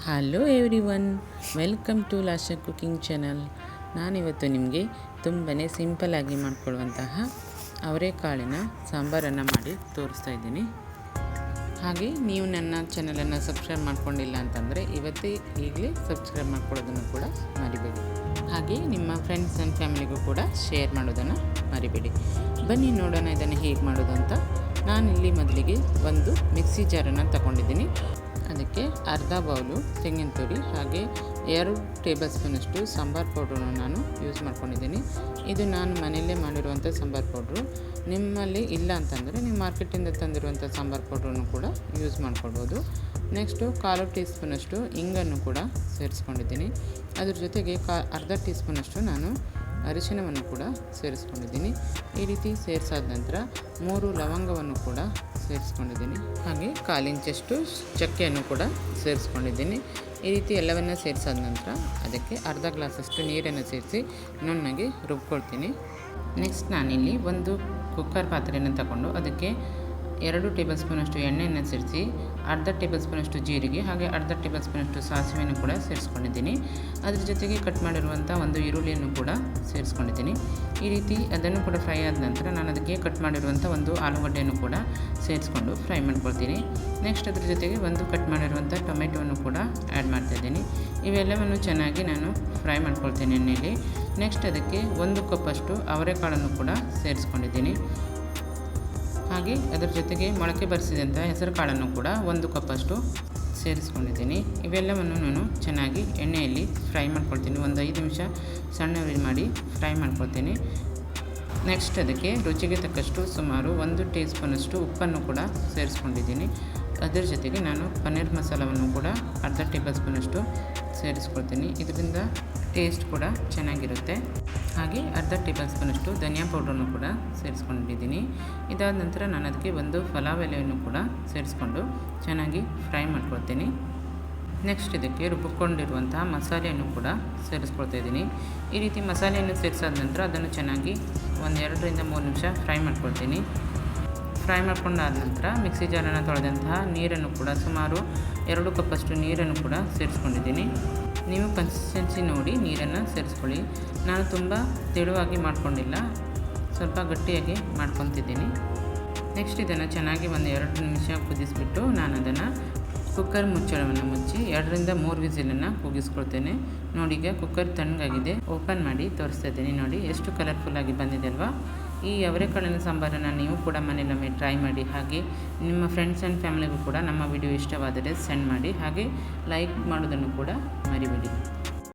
Hello everyone, welcome to Lasha cooking channel. ನಾನಿವತ್ತು ನಿಮಗೆ ತುಂಬಾ ಸಿಂಪಲ್ಲಾಗಿ ಮಾಡಿಕೊಳ್ಳುವಂತಹ ಅವರೆಕಾಳಿನ ಸಾಂಬಾರನ್ನು ಮಾಡಿ ತೋರಿಸ್ತಾ ಇದ್ದೀನಿ. ಹಾಗೆ ನೀವು ನನ್ನ ಚಾನಲನ್ನು ಸಬ್ಸ್ಕ್ರೈಬ್ ಮಾಡ್ಕೊಂಡಿಲ್ಲ ಅಂತಂದರೆ ಈಗಲೇ ಸಬ್ಸ್ಕ್ರೈಬ್ ಮಾಡ್ಕೊಳ್ಳೋದನ್ನು ಕೂಡ ಮರಿಬೇಡಿ. ಹಾಗೆ ನಿಮ್ಮ ಫ್ರೆಂಡ್ಸ್ ಆ್ಯಂಡ್ ಫ್ಯಾಮಿಲಿಗೂ ಕೂಡ ಶೇರ್ ಮಾಡೋದನ್ನು ಮರಿಬೇಡಿ. ಬನ್ನಿ ನೋಡೋಣ ಇದನ್ನು ಹೇಗೆ ಮಾಡೋದು ಅಂತ. ನಾನಿಲ್ಲಿ ಮೊದಲಿಗೆ ಒಂದು ಮಿಕ್ಸಿ ಜಾರನ್ನು ತಗೊಂಡಿದ್ದೀನಿ. ಅದಕ್ಕೆ ಅರ್ಧ ಬೌಲು ತೆಂಗಿನ ತುರಿ ಹಾಗೆ 2 ಟೇಬಲ್ ಸ್ಪೂನಷ್ಟು ಸಾಂಬಾರು ಪೌಡ್ರನ್ನು ನಾನು ಯೂಸ್ ಮಾಡ್ಕೊಂಡಿದ್ದೀನಿ. ಇದು ನಾನು ಮನೆಯಲ್ಲೇ ಮಾಡಿರುವಂಥ ಸಾಂಬಾರು ಪೌಡ್ರು. ನಿಮ್ಮಲ್ಲಿ ಇಲ್ಲ ಅಂತಂದರೆ ನೀವು ಮಾರ್ಕೆಟಿಂದ ತಂದಿರುವಂಥ ಸಾಂಬಾರು ಪೌಡ್ರನ್ನು ಕೂಡ ಯೂಸ್ ಮಾಡ್ಕೊಳ್ಬೋದು. ನೆಕ್ಸ್ಟು 1/4 ಟೀ ಸ್ಪೂನಷ್ಟು ಇಂಗನ್ನು ಕೂಡ ಸೇರಿಸ್ಕೊಂಡಿದ್ದೀನಿ. ಅದ್ರ ಜೊತೆಗೆ ಅರ್ಧ ಟೀ ಸ್ಪೂನಷ್ಟು ನಾನು ಅರಿಶಿಣವನ್ನು ಕೂಡ ಸೇರಿಸ್ಕೊಂಡಿದ್ದೀನಿ. ಈ ರೀತಿ ಸೇರಿಸಾದ ನಂತರ 3 ಲವಂಗವನ್ನು ಕೂಡ ಸೇರಿಸ್ಕೊಂಡಿದ್ದೀನಿ. ಹಾಗೆ 1/4 ಇಂಚಷ್ಟು ಚಕ್ಕೆಯನ್ನು ಕೂಡ ಸೇರಿಸ್ಕೊಂಡಿದ್ದೀನಿ. ಈ ರೀತಿ ಎಲ್ಲವನ್ನು ಸೇರಿಸಾದ ನಂತರ ಅದಕ್ಕೆ ಅರ್ಧ ಗ್ಲಾಸಷ್ಟು ನೀರನ್ನು ಸೇರಿಸಿ ನುಣ್ಣಗೆ ರುಬ್ಕೊಳ್ತೀನಿ. ನೆಕ್ಸ್ಟ್ ನಾನಿಲ್ಲಿ ಒಂದು ಕುಕ್ಕರ್ ಪಾತ್ರೆಯನ್ನು ತಗೊಂಡು ಅದಕ್ಕೆ 2 ಟೇಬಲ್ ಸ್ಪೂನಷ್ಟು ಎಣ್ಣೆಯನ್ನು ಸೇರಿಸಿ ಅರ್ಧ ಟೇಬಲ್ ಸ್ಪೂನಷ್ಟು ಜೀರಿಗೆ ಹಾಗೆ ಅರ್ಧ ಟೇಬಲ್ ಸ್ಪೂನಷ್ಟು ಸಾಸಿವೆಯನ್ನು ಕೂಡ ಸೇರಿಸ್ಕೊಂಡಿದ್ದೀನಿ. ಅದ್ರ ಜೊತೆಗೆ ಕಟ್ ಮಾಡಿರುವಂಥ ಒಂದು ಈರುಳ್ಳಿಯನ್ನು ಕೂಡ ಸೇರಿಸ್ಕೊಂಡಿದ್ದೀನಿ. ಈ ರೀತಿ ಅದನ್ನು ಕೂಡ ಫ್ರೈ ಆದ ನಂತರ ನಾನು ಅದಕ್ಕೆ ಕಟ್ ಮಾಡಿರುವಂಥ ಒಂದು ಆಲೂಗಡ್ಡೆಯನ್ನು ಕೂಡ ಸೇರಿಸ್ಕೊಂಡು ಫ್ರೈ ಮಾಡ್ಕೊಳ್ತೀನಿ. ನೆಕ್ಸ್ಟ್ ಅದ್ರ ಜೊತೆಗೆ ಒಂದು ಕಟ್ ಮಾಡಿರುವಂಥ ಟೊಮೆಟೊವನ್ನು ಕೂಡ ಆ್ಯಡ್ ಮಾಡ್ತಾಯಿದ್ದೀನಿ. ಇವೆಲ್ಲವನ್ನು ಚೆನ್ನಾಗಿ ನಾನು ಫ್ರೈ ಮಾಡ್ಕೊಳ್ತೀನಿ ಎಣ್ಣೆಯಲ್ಲಿ. ನೆಕ್ಸ್ಟ್ ಅದಕ್ಕೆ 1 ಕಪ್ಪಷ್ಟು ಅವರೆಕಾಳನ್ನು ಕೂಡ ಸೇರಿಸ್ಕೊಂಡಿದ್ದೀನಿ. ಹಾಗೆ ಅದರ ಜೊತೆಗೆ ಮೊಳಕೆ ಬರಿಸಿದಂಥ ಹೆಸರು ಕಾಳನ್ನು ಕೂಡ 1 ಕಪ್ಪಷ್ಟು ಸೇರಿಸ್ಕೊಂಡಿದ್ದೀನಿ. ಇವೆಲ್ಲವನ್ನು ನಾನು ಚೆನ್ನಾಗಿ ಎಣ್ಣೆಯಲ್ಲಿ ಫ್ರೈ ಮಾಡ್ಕೊಳ್ತೀನಿ. ಒಂದು 5 ನಿಮಿಷ ಸಣ್ಣ ಉರಿ ಮಾಡಿ ಫ್ರೈ ಮಾಡ್ಕೊಳ್ತೀನಿ. ನೆಕ್ಸ್ಟ್ ಅದಕ್ಕೆ ರುಚಿಗೆ ತಕ್ಕಷ್ಟು ಸುಮಾರು 1 ಟೀ ಸ್ಪೂನಷ್ಟು ಉಪ್ಪನ್ನು ಕೂಡ ಸೇರಿಸ್ಕೊಂಡಿದ್ದೀನಿ. ಅದರ ಜೊತೆಗೆ ನಾನು ಪನ್ನೀರ್ ಮಸಾಲವನ್ನು ಕೂಡ ಅರ್ಧ ಟೇಬಲ್ ಸ್ಪೂನಷ್ಟು ಸೇರಿಸ್ಕೊಳ್ತೀನಿ. ಇದರಿಂದ ಟೇಸ್ಟ್ ಕೂಡ ಚೆನ್ನಾಗಿರುತ್ತೆ. ಹಾಗೆ ಅರ್ಧ ಟೇಬಲ್ ಸ್ಪೂನಷ್ಟು ಧನಿಯಾ ಪೌಡ್ರನ್ನು ಕೂಡ ಸೇರಿಸ್ಕೊಂಡಿದ್ದೀನಿ. ಇದಾದ ನಂತರ ನಾನು ಅದಕ್ಕೆ ಒಂದು ಪಲಾವ್ ಎಲೆಯನ್ನು ಕೂಡ ಸೇರಿಸ್ಕೊಂಡು ಚೆನ್ನಾಗಿ ಫ್ರೈ ಮಾಡ್ಕೊಳ್ತೀನಿ. ನೆಕ್ಸ್ಟ್ ಇದಕ್ಕೆ ರುಬ್ಬಿಕೊಂಡಿರುವಂತಹ ಮಸಾಲೆಯನ್ನು ಕೂಡ ಸೇರಿಸ್ಕೊಳ್ತಾ ಇದ್ದೀನಿ. ಈ ರೀತಿ ಮಸಾಲೆಯನ್ನು ಸೇರಿಸಾದ ನಂತರ ಅದನ್ನು ಚೆನ್ನಾಗಿ 2 ರಿಂದ 3 ನಿಮಿಷ ಫ್ರೈ ಮಾಡ್ಕೊಳ್ತೀನಿ. ಫ್ರೈ ಮಾಡ್ಕೊಂಡಾದ ನಂತರ ಮಿಕ್ಸಿ ಜಾರನ್ನು ತೊಳೆದಂತಹ ನೀರನ್ನು ಕೂಡ ಸುಮಾರು 2 ಕಪ್ಪಷ್ಟು ನೀರನ್ನು ಕೂಡ ಸೇರಿಸ್ಕೊಂಡಿದ್ದೀನಿ. ನೀವು ಕನ್ಸಿಸ್ಟೆನ್ಸಿ ನೋಡಿ ನೀರನ್ನು ಸೇರಿಸ್ಕೊಳ್ಳಿ. ನಾನು ತುಂಬ ತೆಳುವಾಗಿ ಮಾಡ್ಕೊಂಡಿಲ್ಲ, ಸ್ವಲ್ಪ ಗಟ್ಟಿಯಾಗಿ ಮಾಡ್ಕೊತಿದ್ದೀನಿ. ನೆಕ್ಸ್ಟ್ ಇದನ್ನು ಚೆನ್ನಾಗಿ 2 ನಿಮಿಷ ಕುದಿಸಿಬಿಟ್ಟು ನಾನು ಅದನ್ನು ಕುಕ್ಕರ್ ಮುಚ್ಚಳವನ್ನು ಮುಚ್ಚಿ 2 ರಿಂದ 3 ವಿಸಿಲನ್ನು ಕೂಗಿಸ್ಕೊಳ್ತೇನೆ. ನೋಡಿ, ಈಗ ಕುಕ್ಕರ್ ತಣ್ಣಗಾಗಿದೆ. ಓಪನ್ ಮಾಡಿ ತೋರಿಸ್ತಾ ಇದ್ದೀನಿ. ನೋಡಿ ಎಷ್ಟು ಕಲರ್ಫುಲ್ಲಾಗಿ ಬಂದಿದೆ ಅಲ್ವಾ. ಈ ಅವರೆಕಾಳಿನ ಸಾಂಬಾರನ್ನು ನೀವು ಕೂಡ ಮನೆಯಲ್ಲೊಮ್ಮೆ ಟ್ರೈ ಮಾಡಿ. ಹಾಗೆ ನಿಮ್ಮ ಫ್ರೆಂಡ್ಸ್ ಆ್ಯಂಡ್ ಫ್ಯಾಮಿಲಿಗೂ ಕೂಡ ನಮ್ಮ ವಿಡಿಯೋ ಇಷ್ಟವಾದರೆ ಸೆಂಡ್ ಮಾಡಿ. ಹಾಗೆ ಲೈಕ್ ಮಾಡೋದನ್ನು ಕೂಡ ಮರಿಬೇಡಿ.